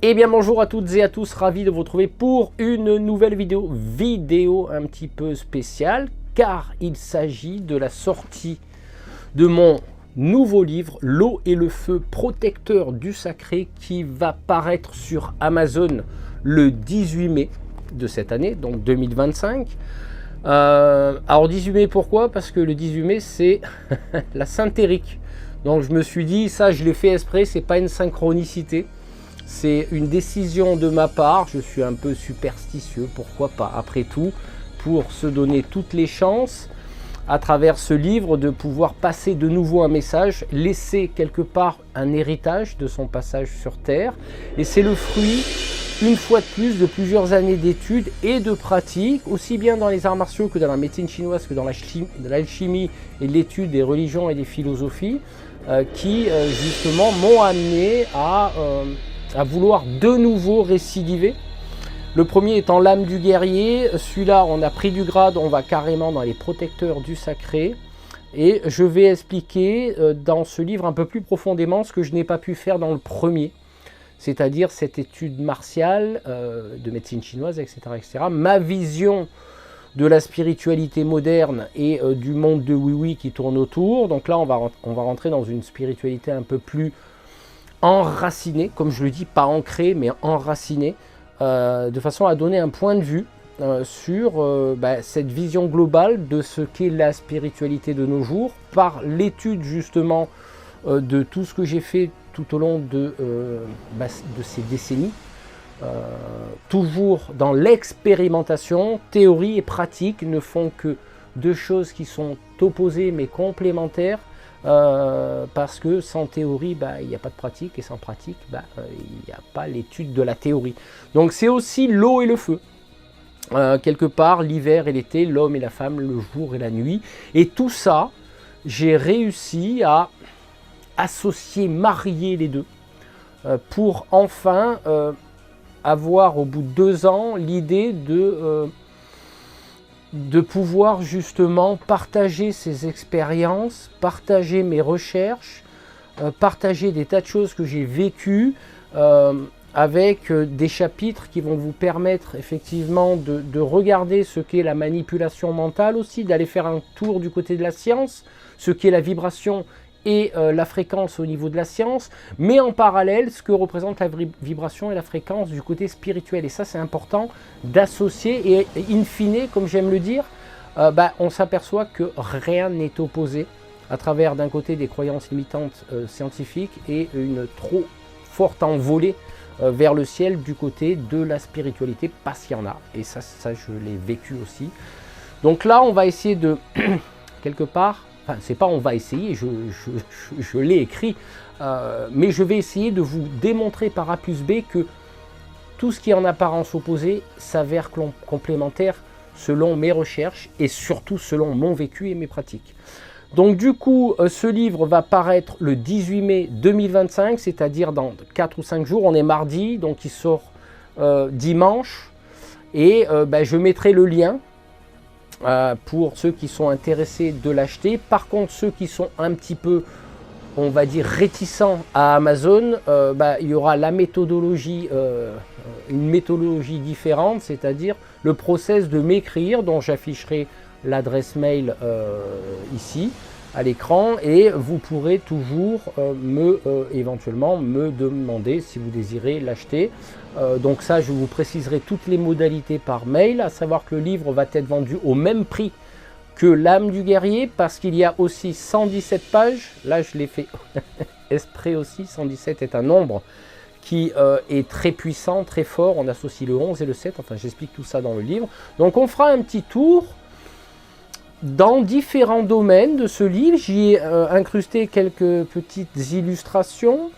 Eh bien bonjour à toutes et à tous, ravi de vous retrouver pour une nouvelle vidéo un petit peu spéciale, car il s'agit de la sortie de mon nouveau livre, L'eau et le feu, protecteur du sacré, qui va paraître sur Amazon le 18 mai de cette année, donc 2025. Alors 18 mai, pourquoi? Parce que le 18 mai, c'est la Saint-Éric. Donc je me suis dit, ça je l'ai fait exprès, c'est pas une synchronicité. C'est une décision de ma part, je suis un peu superstitieux, pourquoi pas, après tout, pour se donner toutes les chances, à travers ce livre, de pouvoir passer de nouveau un message, laisser quelque part un héritage de son passage sur Terre. Et c'est le fruit, une fois de plus, de plusieurs années d'études et de pratiques, aussi bien dans les arts martiaux que dans la médecine chinoise, que dans l'alchimie et l'étude des religions et des philosophies, qui justement m'ont amené à vouloir de nouveau récidiver. Le premier étant l'âme du guerrier, celui-là on a pris du grade, on va carrément dans les protecteurs du sacré, et je vais expliquer dans ce livre un peu plus profondément ce que je n'ai pas pu faire dans le premier, c'est-à-dire cette étude martiale de médecine chinoise, etc., etc., ma vision de la spiritualité moderne et du monde de oui-oui qui tourne autour. Donc là on va rentrer dans une spiritualité un peu plus enraciné, comme je le dis, pas ancré, mais enraciné, de façon à donner un point de vue sur cette vision globale de ce qu'est la spiritualité de nos jours, par l'étude justement de tout ce que j'ai fait tout au long de ces décennies, toujours dans l'expérimentation. Théorie et pratique ne font que deux choses qui sont opposées mais complémentaires. Parce que sans théorie, il n'y a pas de pratique, et sans pratique, il n'y a pas l'étude de la théorie. Donc c'est aussi l'eau et le feu. Quelque part, l'hiver et l'été, l'homme et la femme, le jour et la nuit. Et tout ça, j'ai réussi à associer, marier les deux, pour enfin avoir au bout de 2 ans l'idée de pouvoir justement partager ces expériences, partager mes recherches, partager des tas de choses que j'ai vécues, avec des chapitres qui vont vous permettre effectivement de regarder ce qu'est la manipulation mentale aussi, d'aller faire un tour du côté de la science, ce qu'est la vibration et la fréquence au niveau de la science, mais en parallèle ce que représente la vibration et la fréquence du côté spirituel. Et ça c'est important d'associer, et in fine, comme j'aime le dire, on s'aperçoit que rien n'est opposé à travers d'un côté des croyances limitantes scientifiques et une trop forte envolée vers le ciel du côté de la spiritualité, parce qu'il y en a, et ça je l'ai vécu aussi. Donc là on va essayer de quelque part, enfin, c'est pas on va essayer, je l'ai écrit, mais je vais essayer de vous démontrer par A plus B que tout ce qui est en apparence opposé s'avère complémentaire selon mes recherches et surtout selon mon vécu et mes pratiques. Donc du coup, ce livre va paraître le 18 mai 2025, c'est-à-dire dans 4 ou 5 jours. On est mardi, donc il sort dimanche, et je mettrai le lien pour ceux qui sont intéressés de l'acheter. Par contre, ceux qui sont un petit peu, on va dire, réticents à Amazon, il y aura la méthodologie, une méthodologie différente, c'est-à-dire le process de m'écrire, dont j'afficherai l'adresse mail ici à l'écran, et vous pourrez toujours éventuellement me demander si vous désirez l'acheter. Donc ça, je vous préciserai toutes les modalités par mail, à savoir que le livre va être vendu au même prix que l'âme du guerrier, parce qu'il y a aussi 117 pages. Là je l'ai fait exprès aussi, 117 est un nombre qui est très puissant, très fort. On associe le 11 et le 7, enfin j'explique tout ça dans le livre. Donc on fera un petit tour dans différents domaines de ce livre. J'y ai incrusté quelques petites illustrations,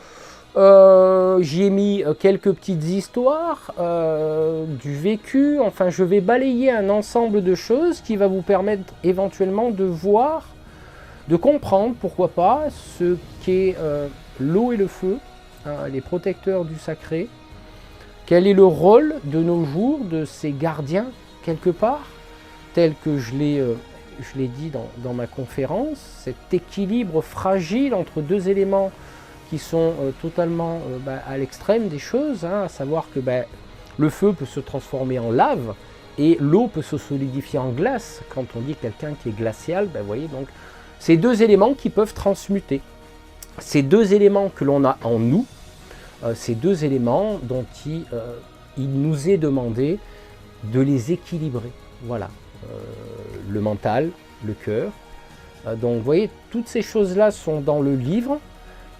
j'y ai mis quelques petites histoires du vécu. Enfin, je vais balayer un ensemble de choses qui va vous permettre éventuellement de voir, de comprendre, pourquoi pas, ce qu'est l'eau et le feu, les protecteurs du sacré. Quel est le rôle de nos jours de ces gardiens, quelque part, tel que je l'ai dit dans ma conférence, cet équilibre fragile entre deux éléments qui sont totalement à l'extrême des choses, hein, à savoir que le feu peut se transformer en lave et l'eau peut se solidifier en glace. Quand on dit quelqu'un qui est glacial, vous voyez, donc ces deux éléments qui peuvent transmuter. Ces deux éléments que l'on a en nous, ces deux éléments dont il nous est demandé de les équilibrer. Voilà, le mental, le cœur. Donc vous voyez, toutes ces choses-là sont dans le livre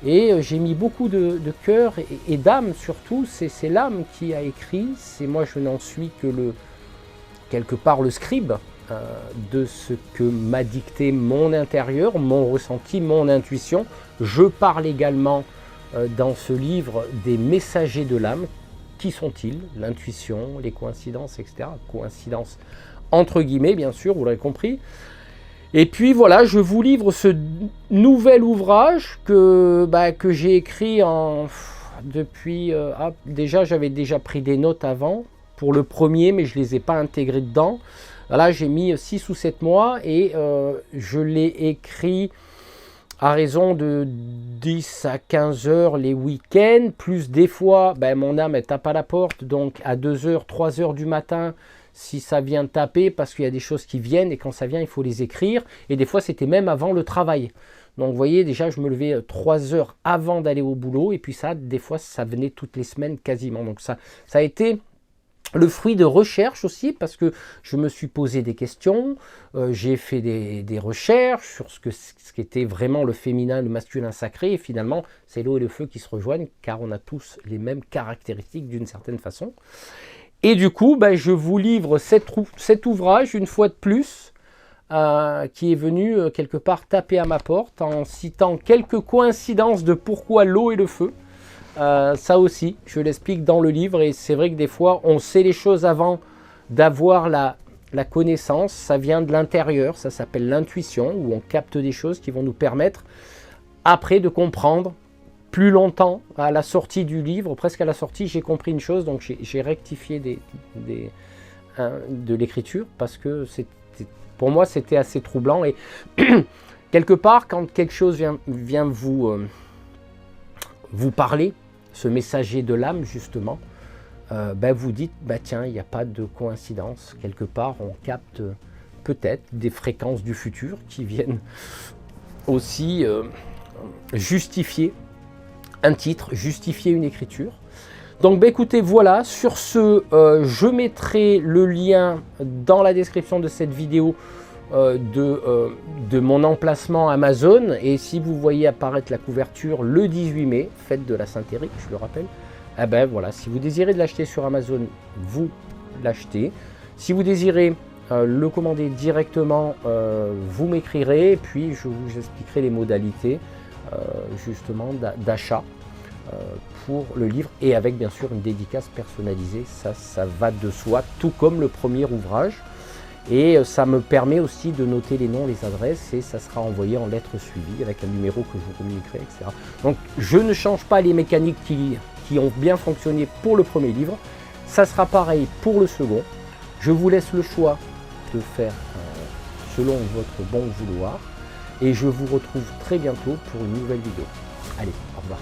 et j'ai mis beaucoup de cœur et d'âme surtout. C'est l'âme qui a écrit, c'est moi je n'en suis que quelque part le scribe de ce que m'a dicté mon intérieur, mon ressenti, mon intuition. Je parle également dans ce livre des messagers de l'âme. Qui sont-ils? L'intuition, les coïncidences, etc. Coïncidences entre guillemets, bien sûr, vous l'avez compris. Et puis voilà, je vous livre ce nouvel ouvrage que j'ai écrit depuis... déjà, j'avais déjà pris des notes avant pour le premier, mais je ne les ai pas intégrées dedans. Là, j'ai mis 6 ou 7 mois et je l'ai écrit à raison de 10 à 15 heures les week-ends, plus des fois, mon âme elle tape à la porte, donc à 2 heures, 3 heures du matin, si ça vient taper, parce qu'il y a des choses qui viennent, et quand ça vient, il faut les écrire, et des fois, c'était même avant le travail. Donc, vous voyez, déjà, je me levais 3 heures avant d'aller au boulot, et puis ça, des fois, ça venait toutes les semaines quasiment. Donc, ça a été le fruit de recherche aussi, parce que je me suis posé des questions, j'ai fait des recherches sur ce qu'était vraiment le féminin, le masculin sacré, et finalement, c'est l'eau et le feu qui se rejoignent, car on a tous les mêmes caractéristiques d'une certaine façon. Et du coup, je vous livre cet ouvrage, une fois de plus, qui est venu quelque part taper à ma porte, en citant quelques coïncidences de pourquoi l'eau et le feu. Ça aussi, je l'explique dans le livre, et c'est vrai que des fois, on sait les choses avant d'avoir la connaissance, ça vient de l'intérieur, ça s'appelle l'intuition, où on capte des choses qui vont nous permettre, après, de comprendre plus longtemps. À la sortie du livre, presque à la sortie, j'ai compris une chose, donc j'ai rectifié de l'écriture, parce que pour moi, c'était assez troublant, et quelque part, quand quelque chose vient vous parler, ce messager de l'âme justement, vous dites, tiens, il n'y a pas de coïncidence, quelque part on capte peut-être des fréquences du futur qui viennent aussi justifier un titre, justifier une écriture. Donc écoutez, voilà, sur ce, je mettrai le lien dans la description de cette vidéo de mon emplacement Amazon, et si vous voyez apparaître la couverture le 18 mai, fête de la Saint-Éric, je le rappelle, voilà, si vous désirez de l'acheter sur Amazon, vous l'achetez. Si vous désirez le commander directement, vous m'écrirez, et puis je vous expliquerai les modalités justement d'achat pour le livre, et avec bien sûr une dédicace personnalisée, ça va de soi, tout comme le premier ouvrage. Et ça me permet aussi de noter les noms, les adresses, et ça sera envoyé en lettres suivies avec un numéro que je vous communiquerai, etc. Donc je ne change pas les mécaniques qui ont bien fonctionné pour le premier livre. Ça sera pareil pour le second. Je vous laisse le choix de faire selon votre bon vouloir. Et je vous retrouve très bientôt pour une nouvelle vidéo. Allez, au revoir.